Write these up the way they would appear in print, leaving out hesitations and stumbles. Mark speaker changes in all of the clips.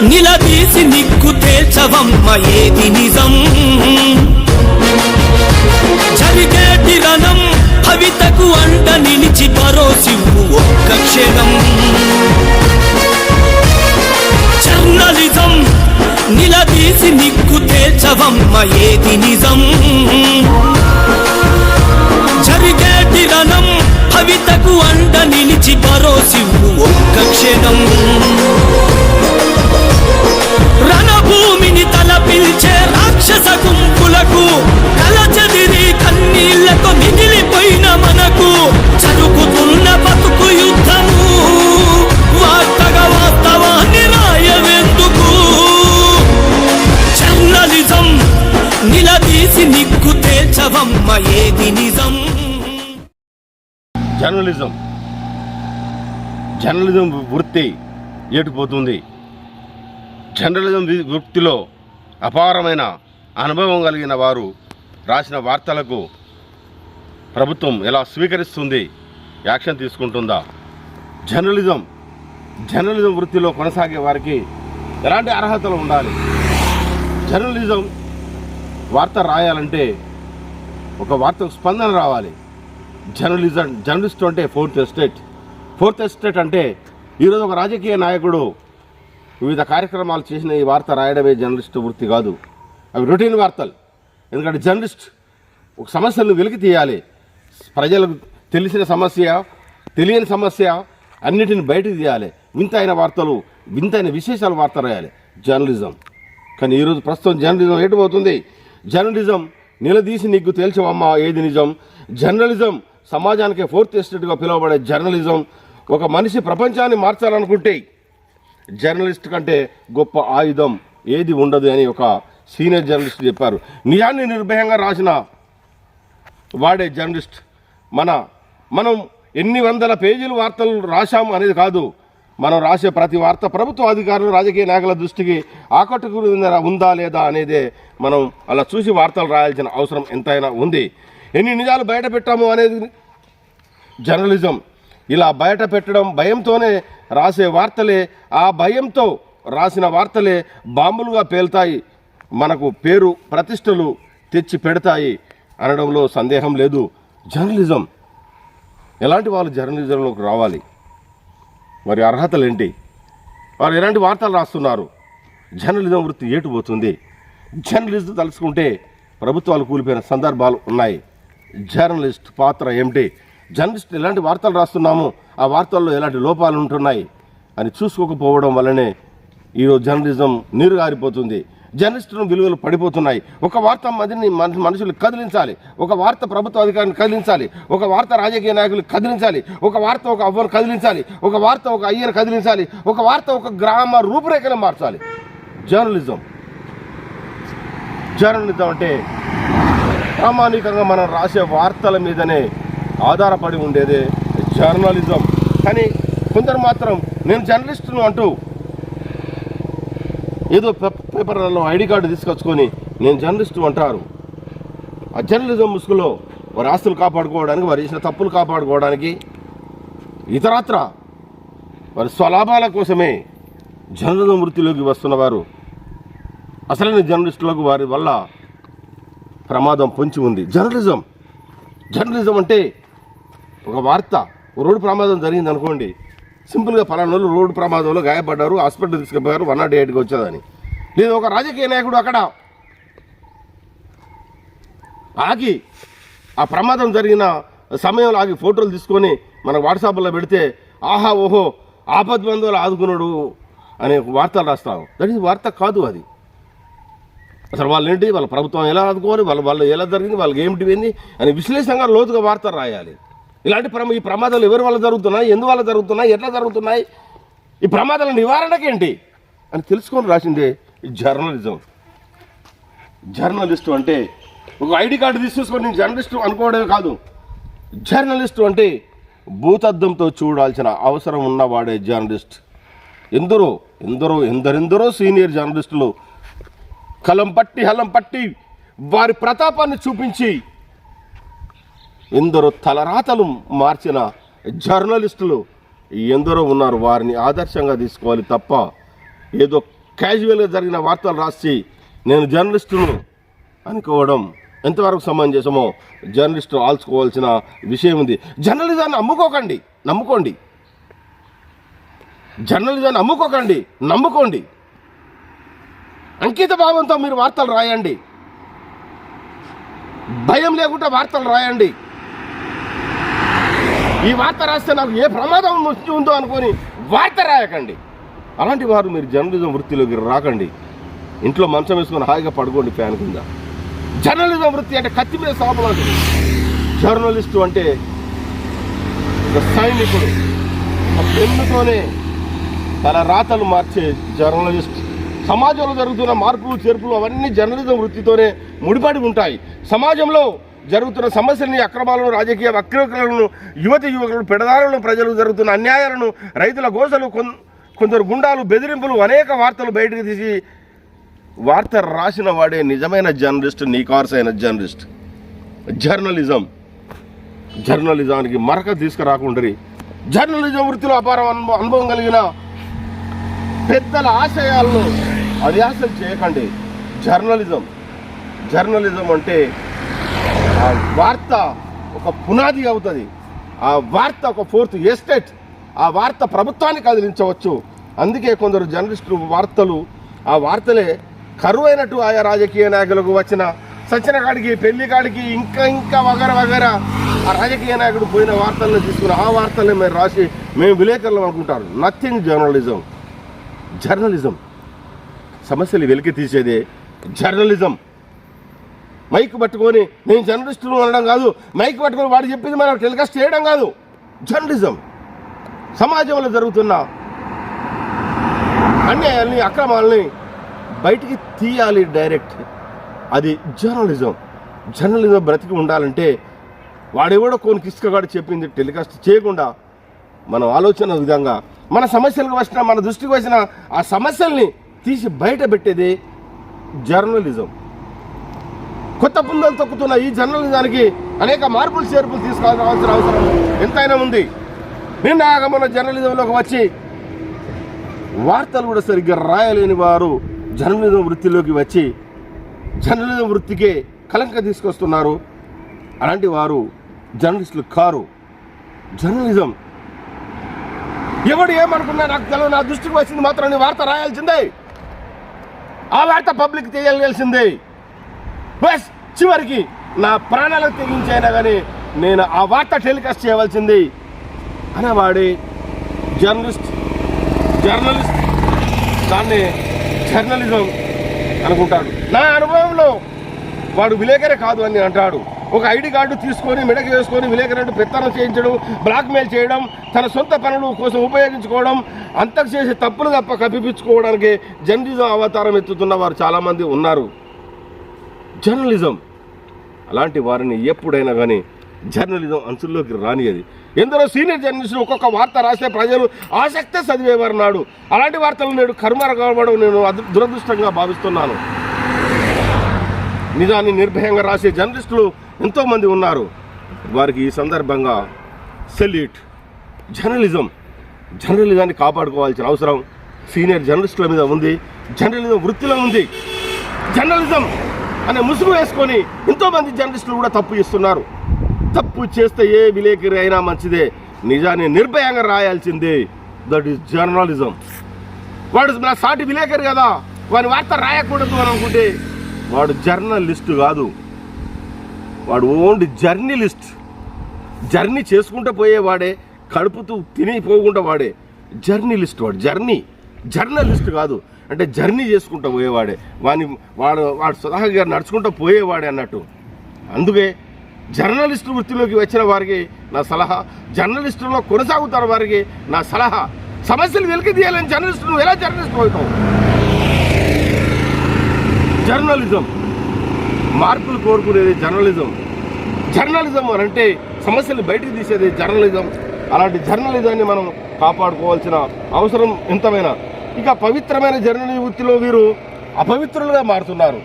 Speaker 1: నిలదీసి నిగ్గు తేల్చవమ్మ ఏది నిజం. జరిగేటి రణం భవితకు అండ నిలిచి భరోసివ్వు ఒక్క క్షణం. జర్నలిజం నిలదీసి నిగ్గు తేల్చవమ్మ ఏది నిజం. జరిగేటి రణం భవితకు అండ నిలిచి భరోసివ్వు ఒక్క క్షణం. రణభూమిని తలపిల్చే రాక్షస గుంపులకు కలచెదిరి కన్నీళ్లతో మిగిలిపోయిన మనకు జరుగుతున్న బతుకు యుద్ధము వార్తగా వాస్తవాన్ని రాయవెందుకు. జర్నలిజం నిలదీసి నిగ్గు తేల్చవమ్మ ఏది నిజం.
Speaker 2: జర్నలిజం వృత్తి ఏటుపోతుంది. జర్నలిజం వృత్తిలో అపారమైన అనుభవం కలిగిన వారు రాసిన వార్తలకు ప్రభుత్వం ఎలా స్వీకరిస్తుంది, యాక్షన్ తీసుకుంటుందా? జర్నలిజం వృత్తిలో కొనసాగే వారికి ఎలాంటి అర్హతలు ఉండాలి? జర్నలిజం వార్త రాయాలంటే ఒక వార్తకు స్పందన రావాలి. జర్నలిస్ట్ అంటే ఫోర్త్ ఎస్టేట్ అంటే ఈరోజు ఒక రాజకీయ నాయకుడు వివిధ కార్యక్రమాలు చేసిన ఈ వార్త రాయడమే జర్నలిస్ట్ వృత్తి కాదు. అవి రొటీన్ వార్తలు. ఎందుకంటే జర్నలిస్ట్ ఒక సమస్యలను వెలికి తీయాలి. ప్రజలకు తెలిసిన సమస్య, తెలియని సమస్య అన్నిటిని బయటకు తీయాలి. వింతైన వార్తలు, వింతైన విశేషాల వార్త రాయాలి జర్నలిజం. కానీ ఈరోజు ప్రస్తుతం జర్నలిజం ఎటుపోతుంది? జర్నలిజం నిలదీసి నిగ్గు తేల్చవమ్మ ఏది నిజం. జర్నలిజం సమాజానికి ఫోర్త్ ఎస్టేట్గా పిలువబడే జర్నలిజం ఒక మనిషి ప్రపంచాన్ని మార్చాలనుకుంటే జర్నలిస్ట్ కంటే గొప్ప ఆయుధం ఏది ఉండదు అని ఒక సీనియర్ జర్నలిస్ట్ చెప్పారు. నిజాన్ని నిర్భయంగా రాసిన వాడే జర్నలిస్ట్. మనం ఎన్ని వందల పేజీలు వార్తలు రాశాము అనేది కాదు, మనం రాసే ప్రతి వార్త ప్రభుత్వ అధికారులు, రాజకీయ నాయకుల దృష్టికి ఉందా లేదా అనేదే మనం అలా చూసి వార్తలు రాయాల్సిన అవసరం ఎంతైనా ఉంది. ఎన్ని నిజాలు బయట పెట్టాము అనేది జర్నలిజం. ఇలా బయట పెట్టడం, భయంతోనే రాసే వార్తలే, ఆ భయంతో రాసిన వార్తలే బాంబులుగా పేలుతాయి, మనకు పేరు ప్రతిష్టలు తెచ్చి పెడతాయి అనడంలో సందేహం లేదు. జర్నలిజం ఎలాంటి వాళ్ళు జర్నలిజంలోకి రావాలి? వారి అర్హతలు ఏంటి? వారు ఎలాంటి వార్తలు రాస్తున్నారు? జర్నలిజం వృత్తి ఏటుపోతుంది. జర్నలిస్ట్ తలుచుకుంటే ప్రభుత్వాలు కూలిపోయిన సందర్భాలు ఉన్నాయి. జర్నలిస్ట్ పాత్ర ఏమిటి? జర్నలిస్ట్ ఎలాంటి వార్తలు రాస్తున్నాము, ఆ వార్తల్లో ఎలాంటి లోపాలు ఉంటున్నాయి అని చూసుకోకపోవడం వల్లనే ఈరోజు జర్నలిజం నీరుగారిపోతుంది. జర్నలిస్టుల విలువలు పడిపోతున్నాయి. ఒక వార్త మనుషులు కదిలించాలి, ఒక వార్త ప్రభుత్వ అధికారిని కదిలించాలి, ఒక వార్త రాజకీయ నాయకులు కదిలించాలి, ఒక వార్త ఒక అవ్వను కదిలించాలి, ఒక వార్త ఒక అయ్యను కదిలించాలి, ఒక వార్త ఒక గ్రామ రూపురేఖను మార్చాలి. జర్నలిజం అంటే ప్రామాణికంగా మనం రాసే వార్తల మీదనే ఆధారపడి ఉండేదే జర్నలిజం. కానీ కొందరు మాత్రం నేను జర్నలిస్టును అంటూ ఏదో పేపర్లలో ఐడి కార్డు తీసుకొచ్చుకొని నేను జర్నలిస్టు అంటారు. ఆ జర్నలిజం ముసుగులో వారి ఆస్తులు కాపాడుకోవడానికి, వారు చేసిన తప్పులు కాపాడుకోవడానికి, ఇతరత్ర వారి స్వలాభాల కోసమే జర్నలిజం వృత్తిలోకి వస్తున్నవారు అసలైన జర్నలిస్టులకు వారి వల్ల ప్రమాదం పొంచి ఉంది. జర్నలిజం అంటే ఒక వార్త, రోడ్డు ప్రమాదం జరిగింది అనుకోండి, సింపుల్గా ఫలానా రోడ్డు ప్రమాదంలో గాయపడ్డారు, హాస్పిటల్ తీసుకుపోయారు, 108కి వచ్చేదని. లేదు, ఒక రాజకీయ నాయకుడు అక్కడ ఆగి ఆ ప్రమాదం జరిగిన సమయంలో ఆగి ఫోటోలు తీసుకొని మనకు వాట్సాప్లో పెడితే ఆహా ఓహో ఆపద్బంధువులు ఆదుకున్నాడు అనే వార్తలు రాస్తాం. దట్ ఈజ్ వార్త కాదు అది. అసలు వాళ్ళు ఏంటి, వాళ్ళ ప్రభుత్వం ఎలా ఆదుకోవాలి, వాళ్ళు ఎలా జరిగింది, వాళ్ళకి ఏమిటి ఏంది అని విశ్లేషణగా లోతుగా వార్తలు రాయాలి. ఇలాంటి ఈ ప్రమాదాలు ఎవరి వల్ల జరుగుతున్నాయి, ఎందువల్ల జరుగుతున్నాయి, ఎట్లా జరుగుతున్నాయి, ఈ ప్రమాదాల నివారణకేంటి అని తెలుసుకొని రాసిందే జర్నలిస్టు అంటే ఒక ఐడి కార్డు తీసుకొని నేను జర్నలిస్టు అనుకోవడమే కాదు. జర్నలిస్టు అంటే భూతద్దంతో చూడాల్సిన అవసరం ఉన్నవాడే జర్నలిస్ట్. ఎందరెందరో సీనియర్ జర్నలిస్టులు హలం పట్టి వారి ప్రతాపాన్ని చూపించి ఎందరో తలరాతలు మార్చిన జర్నలిస్టులు ఎందరో ఉన్నారు. వారిని ఆదర్శంగా తీసుకోవాలి తప్ప ఏదో క్యాజువల్గా జరిగిన వార్తలు రాసి నేను జర్నలిస్టును అనుకోవడం ఎంతవరకు సమంజసమో జర్నలిస్టు ఆల్చుకోవాల్సిన విషయం ఉంది. జర్నలిజాన్ని అమ్ముకోకండి, నమ్ముకోండి. జర్నలిజాన్ని అమ్ముకోకండి, నమ్ముకోండి. అంకిత భావంతో మీరు వార్తలు రాయండి, భయం లేకుండా వార్తలు రాయండి. ఈ వార్త రాస్తే నాకు ఏ ప్రమాదం వచ్చి ఉందో అనుకొని వార్త రాయకండి. అలాంటి వారు మీరు జర్నలిజం వృత్తిలోకి రాకండి. ఇంట్లో మంచం వేసుకొని హాయిగా పడుకోండి ఫ్యాన్ కింద. జర్నలిజం వృత్తి అంటే కత్తి మీద సాపలాంటి. జర్నలిస్టు అంటే ఒక సైనికుడు, ఒక పెన్నుతోనే తన రాతలు మార్చే జర్నలిస్ట్. సమాజంలో జరుగుతున్న మార్పులు చేర్పులు అవన్నీ జర్నలిజం వృత్తితోనే ముడిపడి ఉంటాయి. సమాజంలో జరుగుతున్న సమస్యలని, అక్రమాలను, రాజకీయ వక్రీకరణలను, యువకులను, పెడదారులను, ప్రజలు జరుగుతున్న అన్యాయాలను, రైతుల గోసలు, కొందరు గుండాలు, బెదిరింపులు, అనేక వార్తలు బయటకు తీసి వార్త రాసిన వాడే నిజమైన జర్నలిస్ట్, నీకార్సైన జర్నలిస్ట్. జర్నలిజానికి మరక తీసుకురాకుండ్రి. జర్నలిజం వృత్తిలో అపార అనుభవం కలిగిన పెద్దల ఆశయాలను అడియాసలు చేయకండి. జర్నలిజం అంటే ఆ వార్త ఒక పునాది అవుతుంది. ఆ వార్త ఒక ఫోర్త్ ఎస్టేట్. ఆ వార్త ప్రభుత్వాన్ని కదిలించవచ్చు. అందుకే కొందరు జర్నలిస్టులు ఆ వార్తలే కరువైనట్టు ఆయా రాజకీయ నాయకులకు వచ్చిన సచిన కాడికి, పెళ్లి కాడికి, ఇంకా వగర ఆ రాజకీయ నాయకుడు పోయిన వార్తలను తీసుకుని ఆ వార్తల్ని మీరు రాసి మేము విలేకరులు అనుకుంటారు. నథింగ్ జర్నలిజం సమస్యలు వెలికి తీసేదే జర్నలిజం. మైక్ పట్టుకొని నేను జర్నలిస్టులు అనడం కాదు, మైక్ పట్టుకొని వాడు చెప్పింది మనం టెలికాస్ట్ చేయడం కాదు. జర్నలిజం సమాజంలో జరుగుతున్న అన్యాయాల్ని, అక్రమాలని బయటికి తీయాలి డైరెక్ట్. అది జర్నలిజం బ్రతికి ఉండాలంటే వాడెవడో కొన్ని కిస్కగాడు చెప్పింది టెలికాస్ట్ చేయకుండా మనం ఆలోచన విధంగా మన సమస్యలకు వచ్చిన, మన దృష్టికి వచ్చిన ఆ సమస్యల్ని తీసి బయట పెట్టేదే జర్నలిజం. కొత్త పుందలు తొక్కుతున్న ఈ జర్నలిజానికి అనేక మార్పులు చేర్పులు తీసుకురావాల్సిన అవసరం ఎంతైనా ఉంది. నిన్న ఆగమన జర్నలిజంలోకి వచ్చి వార్తలు కూడా సరిగ్గా రాయలేని వారు జర్నలిజం వృత్తిలోకి వచ్చి జర్నలిజం వృత్తికే కలంక తీసుకొస్తున్నారు. అలాంటి వారు జర్నలిస్టులు కారు. జర్నలిజం ఎవడు ఏమనుకున్నా నాకు తెలియదు, నా దృష్టికి వచ్చింది మాత్రం నీ వార్త రాయాల్సిందే, ఆ వార్త పబ్లిక్ తెలియాల్సిందే. బస్ చివరికి నా ప్రాణాలకు తెగించైనా కానీ నేను ఆ వార్త టెలికాస్ట్ చేయవలసింది అనేవాడే జర్నలిస్ట్. దాన్ని జర్నలిజం అనుకుంటాడు. నా అనుభవంలో వాడు విలేకరే కాదు అని అంటాడు. ఒక ఐడి కార్డు తీసుకొని మెడకి వేసుకొని విలేకరు పెత్తనం చేయించడం, బ్లాక్మెయిల్ చేయడం, తన సొంత పనుల కోసం ఉపయోగించుకోవడం, అంతకు చేసే తప్పులు తప్ప కప్పిపించుకోవడానికి జర్నలిజం అవతారం ఎత్తుతున్న వారు చాలామంది ఉన్నారు. జర్నలిజం అలాంటి వారిని ఎప్పుడైనా కానీ జర్నలిజం అంచుల్లోకి రానియది. ఎందరో సీనియర్ జర్నలిస్టులు ఒక్కొక్క వార్త రాసే ప్రజలు ఆసక్తి చదివేవారు నాడు. అలాంటి వార్తలు నేడు కర్మర కావడం నేను దురదృష్టంగా భావిస్తున్నాను. నిజాన్ని నిర్భయంగా రాసే జర్నలిస్టులు ఎంతోమంది ఉన్నారు. వారికి ఈ సందర్భంగా సెల్యూట్. జర్నలిజాన్ని కాపాడుకోవాల్సిన అవసరం సీనియర్ జర్నలిస్టుల మీద ఉంది, జర్నలిజం వృత్తిలో ఉంది. జర్నలిజం అనే ముసుగు వేసుకొని ఎంతోమంది జర్నలిస్టులు కూడా తప్పు చేస్తున్నారు. తప్పు చేస్తే ఏ విలేకరి అయినా మంచిదే, నిజాన్ని నిర్భయంగా రాయాల్సిందే. That is journalism. వాడు నా సాటి విలేకరి కదా, వాడి వార్త రాయకూడదు అని అనుకుంటే వాడు జర్నలిస్టు కాదు, వాడు ఓన్లీ జర్నలిస్ట్. జర్నీ చేసుకుంటూ పోయేవాడే, కడుపుతూ తినిపోకుండా వాడే జర్నలిస్ట్. వాడు జర్నలిస్ట్ కాదు, అంటే జర్నీ చేసుకుంటూ పోయేవాడే, వాడు స్వతహాగా నడుచుకుంటూ పోయేవాడే అన్నట్టు. అందుకే జర్నలిస్టు వృత్తిలోకి వచ్చిన వారికి నా సలహా, జర్నలిస్టులో కొనసాగుతున్న వారికి నా సలహా, సమస్యలు వెలికి తీయాలని జర్నలిస్టు ఎలా జర్నలిస్ట్ అవుతావు? జర్నలిజం మార్పులు కోరుకునేది జర్నలిజం అని అంటే సమస్యలు బయటికి తీసేది జర్నలిజం. అలాంటి జర్నలిజాన్ని మనం కాపాడుకోవాల్సిన అవసరం ఎంతమైనా. ఇక పవిత్రమైన జర్నలిజం వృత్తిలో వీరు అపవిత్రులుగా మారుతున్నారు.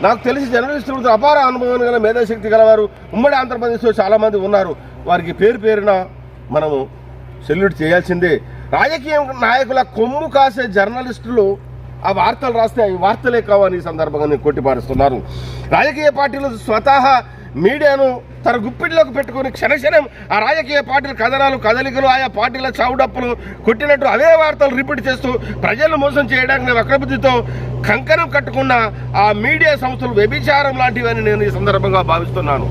Speaker 2: నాకు తెలిసి జర్నలిస్టు వృత్తి అపార అనుభవం గల మేధాశక్తి గలవారు ఉమ్మడి ఆంధ్రప్రదేశ్లో చాలామంది ఉన్నారు. వారికి పేరున మనము సెల్యూట్ చేయాల్సిందే. రాజకీయ నాయకుల కొమ్ము కాసే జర్నలిస్టులు ఆ వార్తలు రాస్తే అవి వార్తలే కావని ఈ సందర్భంగా నేను కొట్టిపారుస్తున్నాను. రాజకీయ పార్టీలు స్వతహా మీడియాను తన గుప్పిడిలోకి పెట్టుకుని క్షణక్షణం ఆ రాజకీయ పార్టీల కథనాలు కదలికలు ఆయా పార్టీల చావుడప్పులు కొట్టినట్టు అవే వార్తలు రిపీట్ చేస్తూ ప్రజలను మోసం చేయడానికి వక్రబుద్ధితో కంకణం కట్టుకున్న ఆ మీడియా సంస్థలు వ్యభిచారం లాంటివని నేను ఈ సందర్భంగా భావిస్తున్నాను.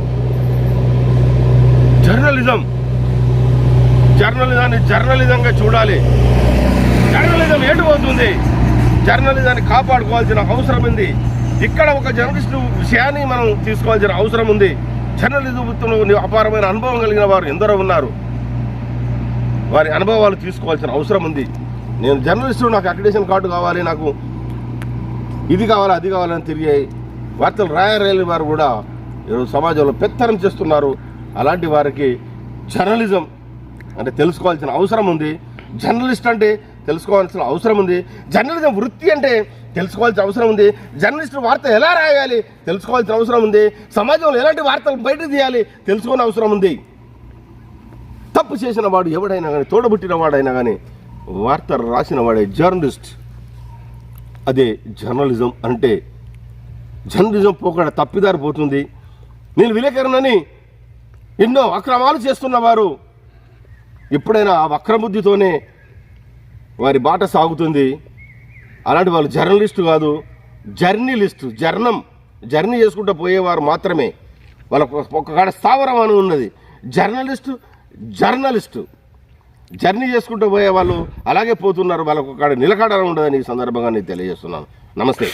Speaker 2: జర్నలిజాన్ని జర్నలిజంగా చూడాలి. జర్నలిజం ఏటు పోతుంది? జర్నలిజాన్ని కాపాడుకోవాల్సిన అవసరం ఉంది. ఇక్కడ ఒక జర్నలిస్టు విషయాన్ని మనం తీసుకోవాల్సిన అవసరం ఉంది. జర్నలిజంలో అపారమైన అనుభవం కలిగిన వారు ఎందరో ఉన్నారు. వారి అనుభవాలు తీసుకోవాల్సిన అవసరం ఉంది. నేను జర్నలిస్టు, నాకు అక్రిడేషన్ కార్డు కావాలి, నాకు ఇది కావాలి అది కావాలని తిరిగి వార్తలు రాయలేని వారు కూడా ఈరోజు సమాజంలో పెత్తనం చేస్తున్నారు. అలాంటి వారికి జర్నలిజం అంటే తెలుసుకోవాల్సిన అవసరం ఉంది. జర్నలిస్ట్ అంటే తెలుసుకోవాల్సిన అవసరం ఉంది. జర్నలిజం వృత్తి అంటే తెలుసుకోవాల్సిన అవసరం ఉంది. జర్నలిస్టు వార్త ఎలా రాయాలి తెలుసుకోవాల్సిన అవసరం ఉంది. సమాజంలో ఎలాంటి వార్తలు బయటకు తీయాలి తెలుసుకోవాల్సిన అవసరం ఉంది. తప్పు చేసిన వాడు ఎవడైనా కానీ, తోడబుట్టిన వాడైనా కానీ వార్త రాసిన వాడే జర్నలిస్ట్. అదే జర్నలిజం అంటే. జర్నలిజం పోకడ తప్పిదారి పోతుంది. నేను విలేకరునని ఎన్నో అక్రమాలు చేస్తున్న వారు ఎప్పుడైనా ఆ వక్రబుద్ధితోనే వారి బాట సాగుతుంది. అలాంటి వాళ్ళు జర్నలిస్టు కాదు, జర్నలిస్టు. జర్నీ చేసుకుంటూ పోయేవారు మాత్రమే. వాళ్ళకు ఒక కాడ స్థావరం అని ఉన్నది. జర్నలిస్టు జర్నీ చేసుకుంటూ పోయే వాళ్ళు అలాగే పోతున్నారు. వాళ్ళకు ఒక కాడ నిలకడ ఉండదని ఈ సందర్భంగా నేను తెలియజేస్తున్నాను. నమస్తే.